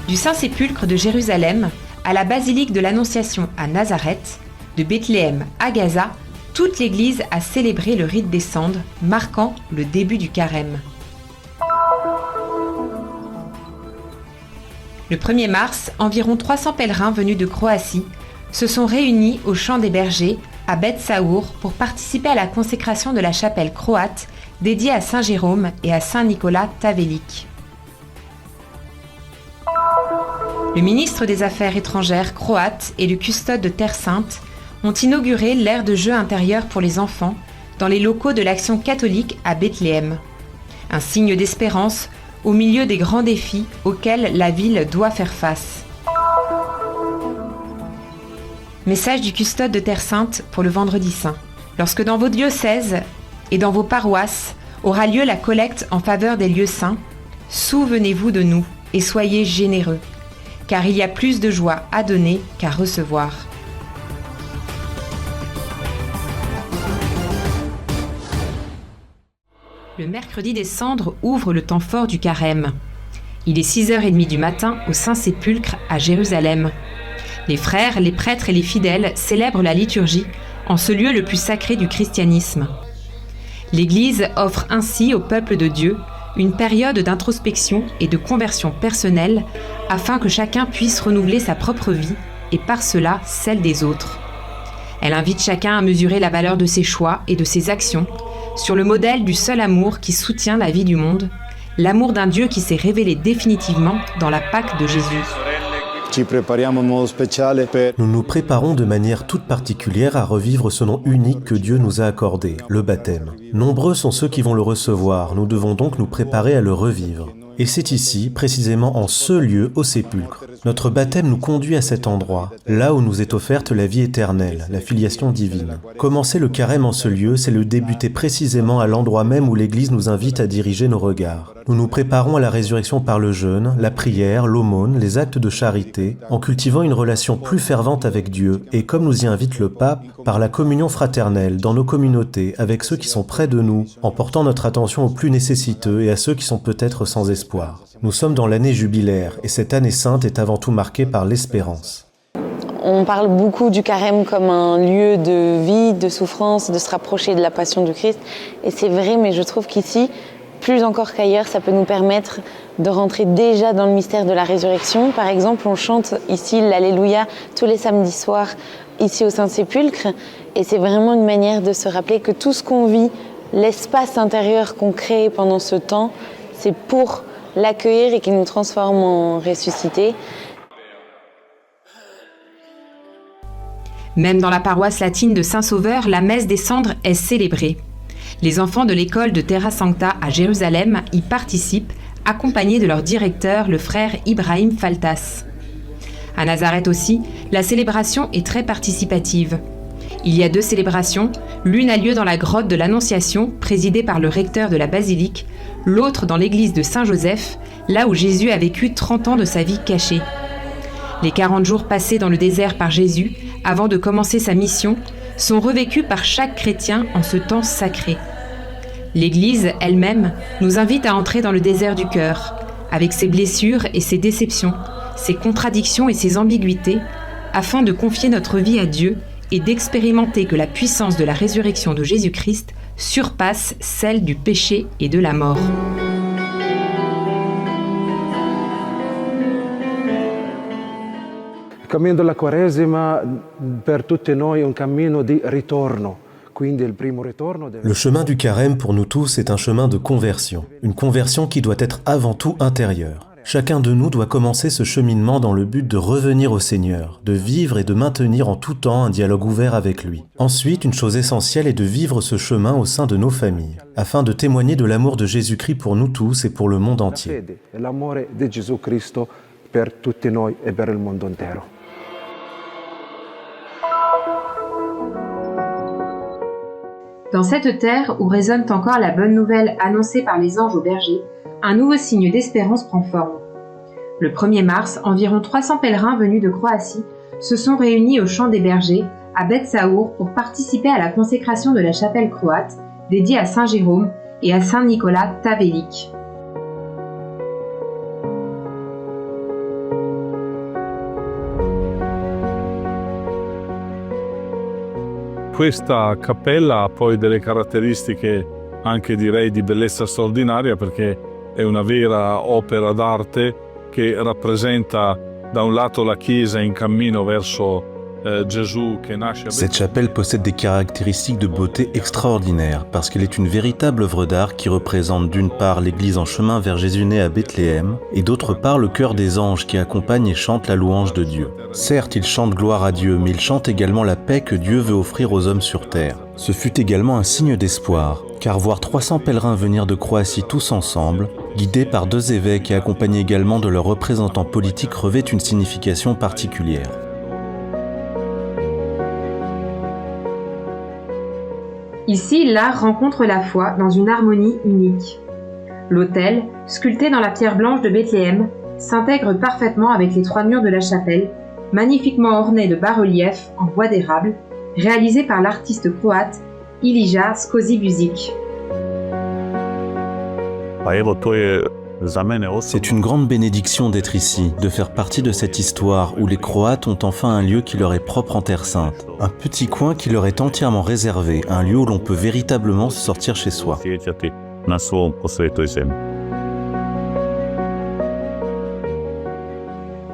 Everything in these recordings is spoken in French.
Du Saint-Sépulcre de Jérusalem à la basilique de l'Annonciation à Nazareth, de Bethléem à Gaza, toute l'Église a célébré le rite des cendres, marquant le début du carême. Le 1er mars, environ 300 pèlerins venus de Croatie se sont réunis au Champ des Bergers à Beth Saour pour participer à la consécration de la chapelle croate dédiée à Saint Jérôme et à Saint Nicolas Tavelik. Le ministre des Affaires étrangères croate et le custode de Terre Sainte ont inauguré l'aire de jeux intérieure pour les enfants dans les locaux de l'Action catholique à Bethléem. Un signe d'espérance au milieu des grands défis auxquels la ville doit faire face. Message du custode de Terre Sainte pour le Vendredi Saint. Lorsque dans vos diocèses et dans vos paroisses aura lieu la collecte en faveur des lieux saints, souvenez-vous de nous et soyez généreux, car il y a plus de joie à donner qu'à recevoir. Le mercredi des Cendres ouvre le temps fort du carême. Il est 6h30 du matin au Saint-Sépulcre à Jérusalem. Les frères, les prêtres et les fidèles célèbrent la liturgie en ce lieu le plus sacré du christianisme. L'Église offre ainsi au peuple de Dieu une période d'introspection et de conversion personnelle afin que chacun puisse renouveler sa propre vie et par cela celle des autres. Elle invite chacun à mesurer la valeur de ses choix et de ses actions sur le modèle du seul amour qui soutient la vie du monde, l'amour d'un Dieu qui s'est révélé définitivement dans la Pâque de Jésus. Nous nous préparons de manière toute particulière à revivre ce nom unique que Dieu nous a accordé, le baptême. Nombreux sont ceux qui vont le recevoir, nous devons donc nous préparer à le revivre. Et c'est ici, précisément en ce lieu, au sépulcre. Notre baptême nous conduit à cet endroit, là où nous est offerte la vie éternelle, la filiation divine. Commencer le carême en ce lieu, c'est le débuter précisément à l'endroit même où l'Église nous invite à diriger nos regards. Nous nous préparons à la résurrection par le jeûne, la prière, l'aumône, les actes de charité, en cultivant une relation plus fervente avec Dieu, et comme nous y invite le Pape, par la communion fraternelle, dans nos communautés, avec ceux qui sont près de nous, en portant notre attention aux plus nécessiteux et à ceux qui sont peut-être sans espoir. Nous sommes dans l'année jubilaire et cette année sainte est avant tout marquée par l'espérance. On parle beaucoup du carême comme un lieu de vie, de souffrance, de se rapprocher de la passion du Christ. Et c'est vrai, mais je trouve qu'ici, plus encore qu'ailleurs, ça peut nous permettre de rentrer déjà dans le mystère de la résurrection. Par exemple, on chante ici l'Alléluia tous les samedis soirs, ici au Saint-Sépulcre. Et c'est vraiment une manière de se rappeler que tout ce qu'on vit, l'espace intérieur qu'on crée pendant ce temps, c'est pour l'accueillir et qu'il nous transforme en ressuscité. Même dans la paroisse latine de Saint-Sauveur, la messe des cendres est célébrée. Les enfants de l'école de Terra Sancta à Jérusalem y participent, accompagnés de leur directeur, le frère Ibrahim Faltas. À Nazareth aussi, la célébration est très participative. Il y a 2 célébrations, l'une a lieu dans la grotte de l'Annonciation, présidée par le recteur de la basilique, l'autre dans l'église de Saint-Joseph, là où Jésus a vécu 30 ans de sa vie cachée. Les 40 jours passés dans le désert par Jésus, avant de commencer sa mission, sont revécus par chaque chrétien en ce temps sacré. L'Église elle-même nous invite à entrer dans le désert du cœur, avec ses blessures et ses déceptions, ses contradictions et ses ambiguïtés, afin de confier notre vie à Dieu et d'expérimenter que la puissance de la résurrection de Jésus-Christ surpasse celle du péché et de la mort. Il cammino della Quaresima per tutti noi è un cammino di ritorno. Le chemin du carême pour nous tous est un chemin de conversion, une conversion qui doit être avant tout intérieure. Chacun de nous doit commencer ce cheminement dans le but de revenir au Seigneur, de vivre et de maintenir en tout temps un dialogue ouvert avec lui. Ensuite, une chose essentielle est de vivre ce chemin au sein de nos familles, afin de témoigner de l'amour de Jésus-Christ pour nous tous et pour le monde entier. L'amore di Gesù Cristo per tutti noi e per il mondo intero. Dans cette terre où résonne encore la bonne nouvelle annoncée par les anges aux bergers, un nouveau signe d'espérance prend forme. Le 1er mars, environ 300 pèlerins venus de Croatie se sont réunis au Champ des Bergers, à Beth Saour, pour participer à la consécration de la chapelle croate, dédiée à Saint Jérôme et à Saint Nicolas Tavelik. questa cappella ha poi delle caratteristiche anche direi di bellezza straordinaria perché è una vera opera d'arte che rappresenta da un lato la Chiesa in cammino verso Gesù che nasce a Cette chapelle possède des caractéristiques de beauté extraordinaires parce qu'elle est une véritable œuvre d'art qui représente d'une part l'église en chemin vers Jésus né à Bethléem et d'autre part le chœur des anges qui accompagnent et chantent la louange de Dieu. Certes, ils chantent gloire à Dieu, mais ils chantent également la paix que Dieu veut offrir aux hommes sur terre. Ce fut également un signe d'espoir, car voir 300 pèlerins venir de Croatie tous ensemble, guidés par 2 évêques et accompagnés également de leurs représentants politiques revêt une signification particulière. Ici, l'art rencontre la foi dans une harmonie unique. L'autel, sculpté dans la pierre blanche de Bethléem, s'intègre parfaitement avec les 3 murs de la chapelle, magnifiquement ornés de bas-reliefs en bois d'érable, réalisés par l'artiste croate Ilija Skozibuzic. C'est une grande bénédiction d'être ici, de faire partie de cette histoire où les Croates ont enfin un lieu qui leur est propre en Terre Sainte. Un petit coin qui leur est entièrement réservé, un lieu où l'on peut véritablement se sortir chez soi.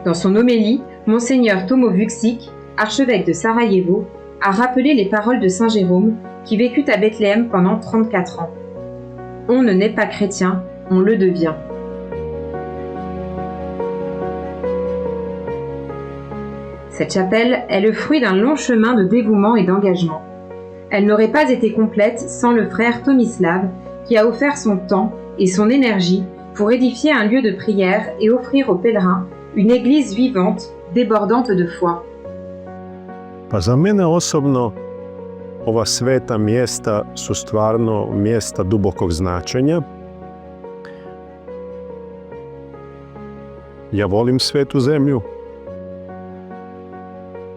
Dans son homélie, Monseigneur Tomo Vučić, archevêque de Sarajevo, a rappelé les paroles de Saint Jérôme qui vécut à Bethléem pendant 34 ans. On ne naît pas chrétien, on le devient. Cette chapelle est le fruit d'un long chemin de dévouement et d'engagement. Elle n'aurait pas été complète sans le frère Tomislav qui a offert son temps et son énergie pour édifier un lieu de prière et offrir aux pèlerins une église vivante, débordante de foi. Pa za mene osobno ova sveta mjesta su stvarno mjesta dubokog značenja. Ja volim svetu zemlju.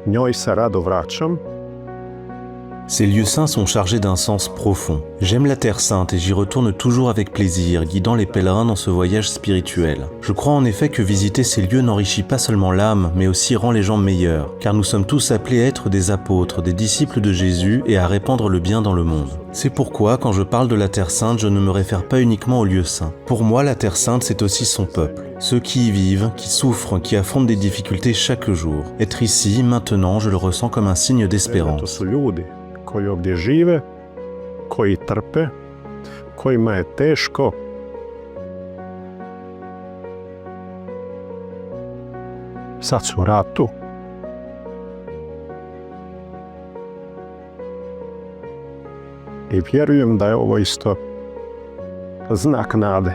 Njoj se rado vraćam. Ces lieux saints sont chargés d'un sens profond. J'aime la Terre Sainte et j'y retourne toujours avec plaisir, guidant les pèlerins dans ce voyage spirituel. Je crois en effet que visiter ces lieux n'enrichit pas seulement l'âme, mais aussi rend les gens meilleurs, car nous sommes tous appelés à être des apôtres, des disciples de Jésus et à répandre le bien dans le monde. C'est pourquoi, quand je parle de la Terre Sainte, je ne me réfère pas uniquement aux lieux saints. Pour moi, la Terre Sainte, c'est aussi son peuple. Ceux qui y vivent, qui souffrent, qui affrontent des difficultés chaque jour. Être ici, maintenant, je le ressens comme un signe d'espérance. Koji ovdje žive, koji trpe, kojima je teško. Sad su u ratu. I vjerujem da je ovo isto znak nade.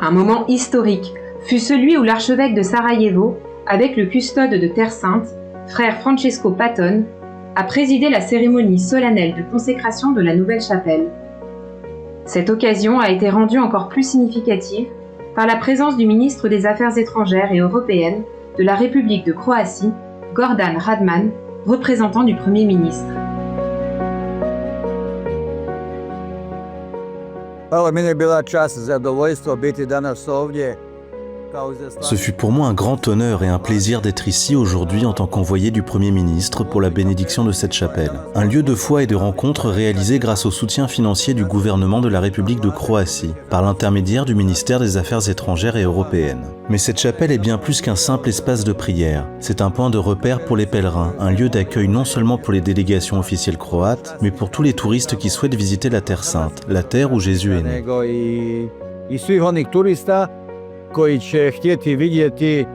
Un moment historique fut celui où l'archevêque de Sarajevo, avec le custode de Terre Sainte, frère Francesco Patton, a présidé la cérémonie solennelle de consécration de la nouvelle chapelle. Cette occasion a été rendue encore plus significative par la présence du ministre des Affaires étrangères et européennes de la République de Croatie, Gordan Radman, représentant du Premier ministre. Hvala, meni je bila čast i zadovoljstvo biti danas ovdje. Ce fut pour moi un grand honneur et un plaisir d'être ici aujourd'hui en tant qu'envoyé du Premier ministre pour la bénédiction de cette chapelle. Un lieu de foi et de rencontre réalisé grâce au soutien financier du gouvernement de la République de Croatie, par l'intermédiaire du ministère des Affaires étrangères et européennes. Mais cette chapelle est bien plus qu'un simple espace de prière. C'est un point de repère pour les pèlerins, un lieu d'accueil non seulement pour les délégations officielles croates, mais pour tous les touristes qui souhaitent visiter la Terre Sainte, la terre où Jésus est né. I svih onih turista koji će htjeti vidjeti.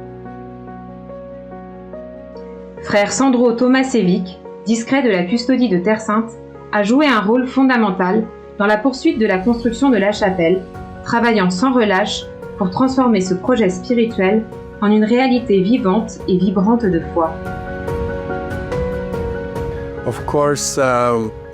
Frère Sandro Tomasevic, discret de la custodie de Terre Sainte, a joué un rôle fondamental dans la poursuite de la construction de la chapelle, travaillant sans relâche pour transformer ce projet spirituel en une réalité vivante et vibrante de foi. Of course,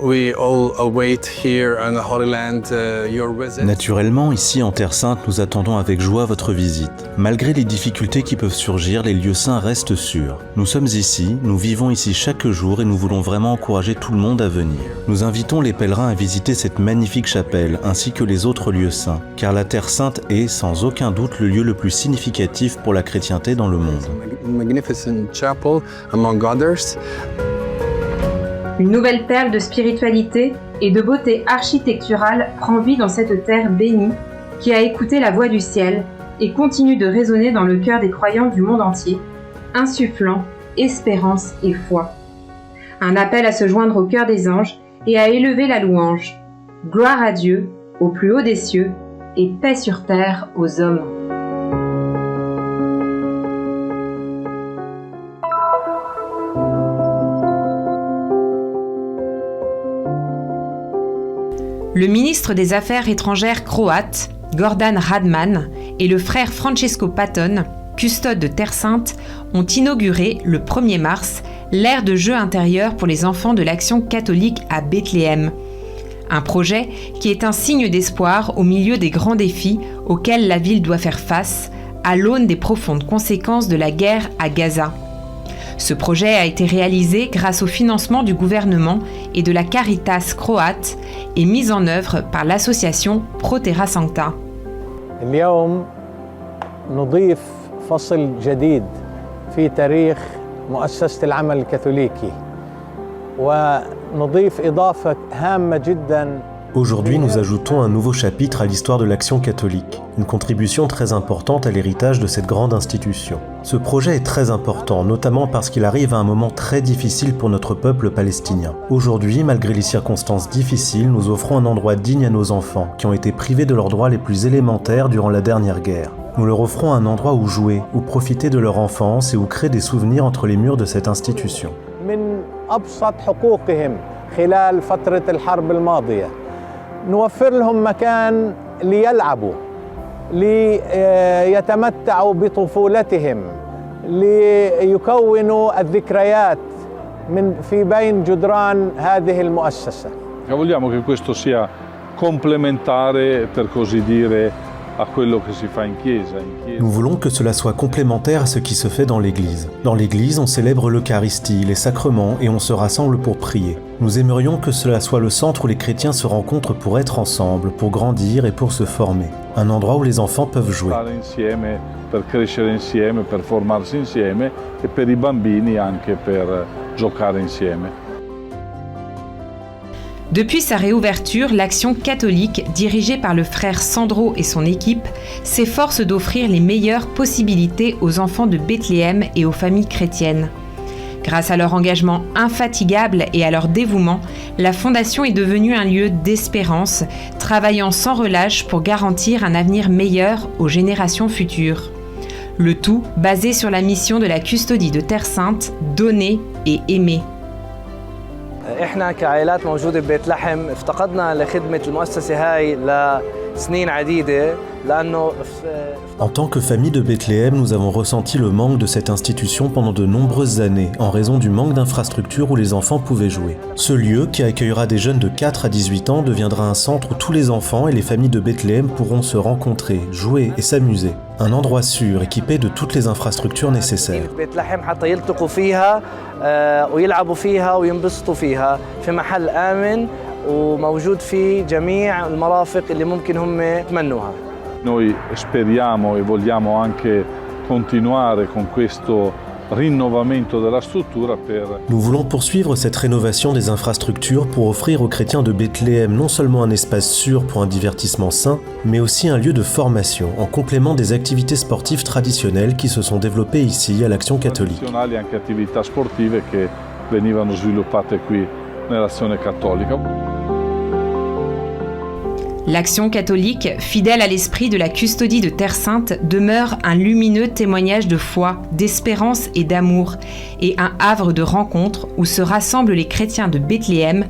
we all await here in the Holy Land your visit. Naturellement, ici en Terre Sainte, nous attendons avec joie votre visite. Malgré les difficultés qui peuvent surgir, les lieux saints restent sûrs. Nous sommes ici, nous vivons ici chaque jour et nous voulons vraiment encourager tout le monde à venir. Nous invitons les pèlerins à visiter cette magnifique chapelle ainsi que les autres lieux saints, car la Terre Sainte est, sans aucun doute, le lieu le plus significatif pour la chrétienté dans le monde. Magnificent chapel, among others. Une nouvelle perle de spiritualité et de beauté architecturale prend vie dans cette terre bénie qui a écouté la voix du ciel et continue de résonner dans le cœur des croyants du monde entier, insufflant espérance et foi. Un appel à se joindre au cœur des anges et à élever la louange. Gloire à Dieu, au plus haut des cieux, et paix sur terre aux hommes. Le ministre des Affaires étrangères croate, Gordan Radman, et le frère Francesco Patton, custode de Terre Sainte, ont inauguré le 1er mars l'aire de jeux intérieurs pour les enfants de l'Action catholique à Bethléem. Un projet qui est un signe d'espoir au milieu des grands défis auxquels la ville doit faire face, à l'aune des profondes conséquences de la guerre à Gaza. Ce projet a été réalisé grâce au financement du gouvernement et de la Caritas croate et mis en œuvre par l'association Pro Terra Sancta. اليوم نضيف فصل جديد في تاريخ مؤسسة العمل الكاثوليكي ونضيف إضافة هامة جداً. Aujourd'hui, nous ajoutons un nouveau chapitre à l'histoire de l'Action catholique, une contribution très importante à l'héritage de cette grande institution. Ce projet est très important, notamment parce qu'il arrive à un moment très difficile pour notre peuple palestinien. Aujourd'hui, malgré les circonstances difficiles, nous offrons un endroit digne à nos enfants, qui ont été privés de leurs droits les plus élémentaires durant la dernière guerre. Nous leur offrons un endroit où jouer, où profiter de leur enfance et où créer des souvenirs entre les murs de cette institution. نوفر لهم مكان ليلعبوا ليتمتعوا بطفولتهم ليكونوا الذكريات في بين جدران هذه المؤسسة. Vogliamo che questo sia complementare, per così dire, a quello che si fa in chiesa. Nous voulons que cela soit complémentaire à ce qui se fait dans l'Église. Dans l'Église, on célèbre l'Eucharistie, les sacrements et on se rassemble pour prier. Nous aimerions que cela soit le centre où les chrétiens se rencontrent pour être ensemble, pour grandir et pour se former. Un endroit où les enfants peuvent jouer. Insieme, per crescere insieme, per formarsi insieme e per i bambini anche per giocare insieme. Depuis sa réouverture, l'Action catholique, dirigée par le frère Sandro et son équipe, s'efforce d'offrir les meilleures possibilités aux enfants de Bethléem et aux familles chrétiennes. Grâce à leur engagement infatigable et à leur dévouement, la Fondation est devenue un lieu d'espérance, travaillant sans relâche pour garantir un avenir meilleur aux générations futures. Le tout basé sur la mission de la custodie de Terre Sainte, donner et aimer. احنا كعائلات موجوده ببيت لحم افتقدنا لخدمه المؤسسه هاي لسنين عديده لانه En tant que famille de Bethléem, nous avons ressenti le manque de cette institution pendant de nombreuses années en raison du manque d'infrastructures où les enfants pouvaient jouer. Ce lieu, qui accueillera des jeunes de 4 à 18 ans, deviendra un centre où tous les enfants et les familles de Bethléem pourront se rencontrer, jouer et s'amuser. Un endroit sûr, équipé de toutes les infrastructures nécessaires. ويلعبوا فيها وينبسطوا فيها في محل آمن وموجود فيه جميع المرافق اللي ممكن هم يتمنوها. Noi speriamo e vogliamo anche continuare con questo rinnovamento della struttura per... Nous voulons poursuivre cette rénovation des infrastructures pour offrir aux chrétiens de Bethléem non seulement un espace sûr pour un divertissement sain, mais aussi un lieu de formation en complément des activités sportives traditionnelles qui se sont développées ici à l'Action catholique. Anche attività sportive che venivano sviluppate qui nell'Azione Cattolica. L'Action catholique, fidèle à l'esprit de la custodie de Terre Sainte, demeure un lumineux témoignage de foi, d'espérance et d'amour, et un havre de rencontre où se rassemblent les chrétiens de Bethléem,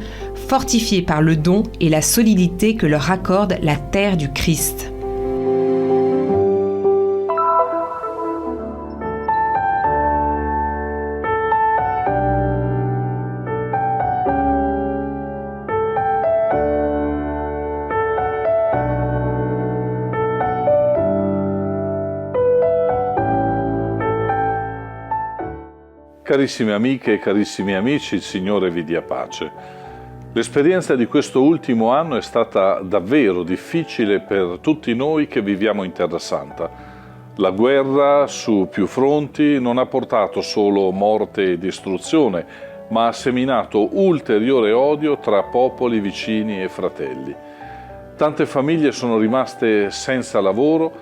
fortifiés par le don et la solidité que leur accorde la terre du Christ. Carissime amiche e carissimi amici, il Signore vi dia pace. L'esperienza di questo ultimo anno è stata davvero difficile per tutti noi che viviamo in Terra Santa. La guerra su più fronti non ha portato solo morte e distruzione, ma ha seminato ulteriore odio tra popoli vicini e fratelli. Tante famiglie sono rimaste senza lavoro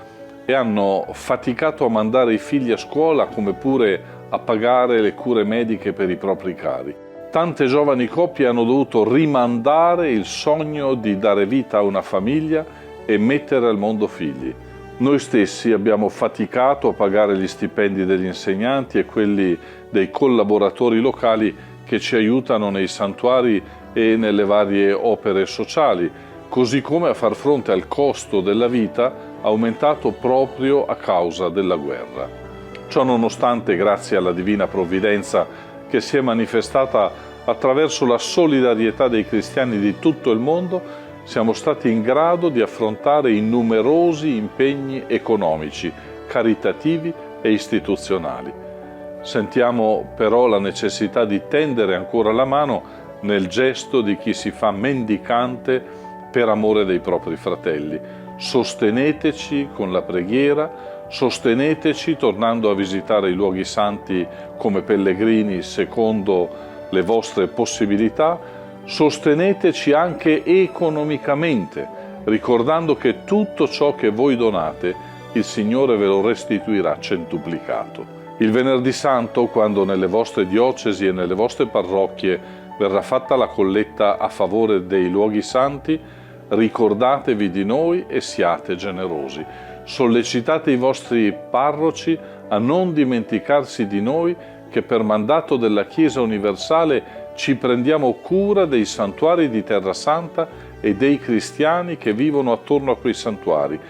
e hanno faticato a mandare i figli a scuola, come pure a pagare le cure mediche per i propri cari. Tante giovani coppie hanno dovuto rimandare il sogno di dare vita a una famiglia e mettere al mondo figli. Noi stessi abbiamo faticato a pagare gli stipendi degli insegnanti e quelli dei collaboratori locali che ci aiutano nei santuari e nelle varie opere sociali, così come a far fronte al costo della vita aumentato proprio a causa della guerra. Ciò nonostante, grazie alla divina provvidenza che si è manifestata attraverso la solidarietà dei cristiani di tutto il mondo, siamo stati in grado di affrontare i numerosi impegni economici, caritativi e istituzionali. Sentiamo però la necessità di tendere ancora la mano nel gesto di chi si fa mendicante per amore dei propri fratelli. Sosteneteci con la preghiera, sosteneteci tornando a visitare i luoghi santi come pellegrini secondo le vostre possibilità, sosteneteci anche economicamente, ricordando che tutto ciò che voi donate il Signore ve lo restituirà centuplicato. Il Venerdì Santo, quando nelle vostre diocesi e nelle vostre parrocchie verrà fatta la colletta a favore dei luoghi santi, ricordatevi di noi e siate generosi. Sollecitate i vostri parroci a non dimenticarsi di noi che per mandato della Chiesa universale ci prendiamo cura dei santuari di Terra Santa e dei cristiani che vivono attorno a quei santuari.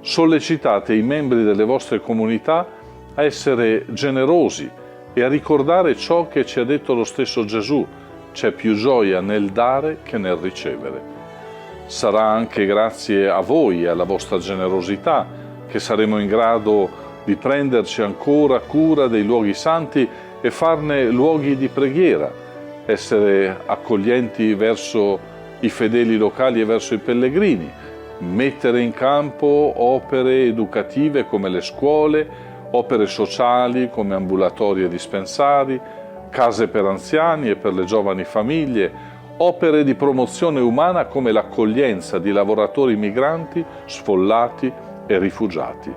Sollecitate i membri delle vostre comunità a essere generosi e a ricordare ciò che ci ha detto lo stesso Gesù: c'è più gioia nel dare che nel ricevere. Sarà anche grazie a voi e alla vostra generosità che saremo in grado di prenderci ancora cura dei luoghi santi e farne luoghi di preghiera, essere accoglienti verso i fedeli locali e verso i pellegrini, mettere in campo opere educative come le scuole, opere sociali come ambulatori e dispensari, case per anziani e per le giovani famiglie, opere di promozione umana come l'accoglienza di lavoratori migranti, sfollati e rifugiati.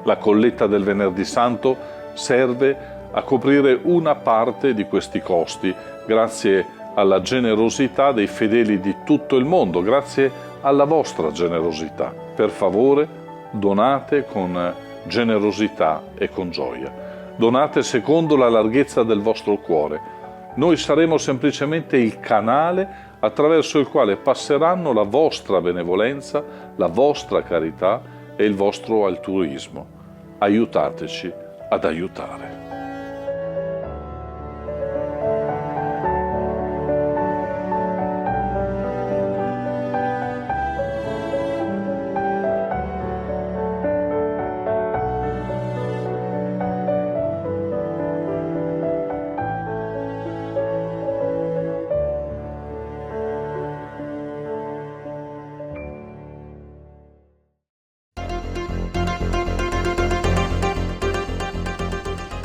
La colletta del Venerdì Santo serve a coprire una parte di questi costi, grazie alla generosità dei fedeli di tutto il mondo, grazie alla vostra generosità. Per favore, donate con generosità e con gioia. Donate secondo la larghezza del vostro cuore. Noi saremo semplicemente il canale attraverso il quale passeranno la vostra benevolenza, la vostra carità e il vostro altruismo. Aiutateci ad aiutare.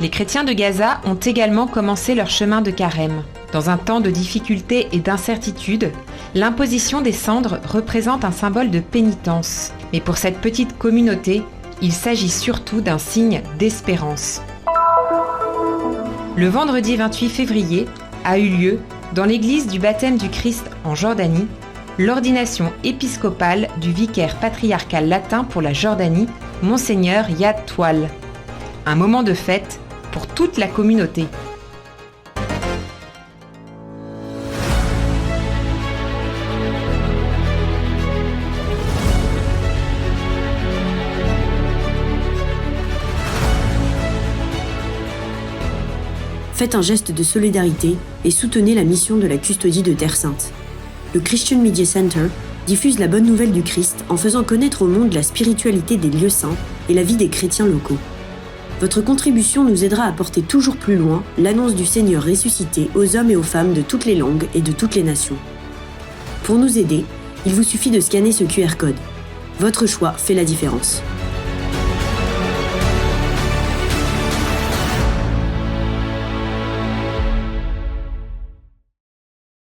Les chrétiens de Gaza ont également commencé leur chemin de carême. Dans un temps de difficulté et d'incertitude, l'imposition des cendres représente un symbole de pénitence. Mais pour cette petite communauté, il s'agit surtout d'un signe d'espérance. Le vendredi 28 février a eu lieu, dans l'église du baptême du Christ en Jordanie, l'ordination épiscopale du vicaire patriarcal latin pour la Jordanie, Monseigneur Yad Toual. Un moment de fête pour toute la communauté. Faites un geste de solidarité et soutenez la mission de la custodie de Terre Sainte. Le Christian Media Center diffuse la bonne nouvelle du Christ en faisant connaître au monde la spiritualité des lieux saints et la vie des chrétiens locaux. Votre contribution nous aidera à porter toujours plus loin l'annonce du Seigneur ressuscité aux hommes et aux femmes de toutes les langues et de toutes les nations. Pour nous aider, il vous suffit de scanner ce QR code. Votre choix fait la différence.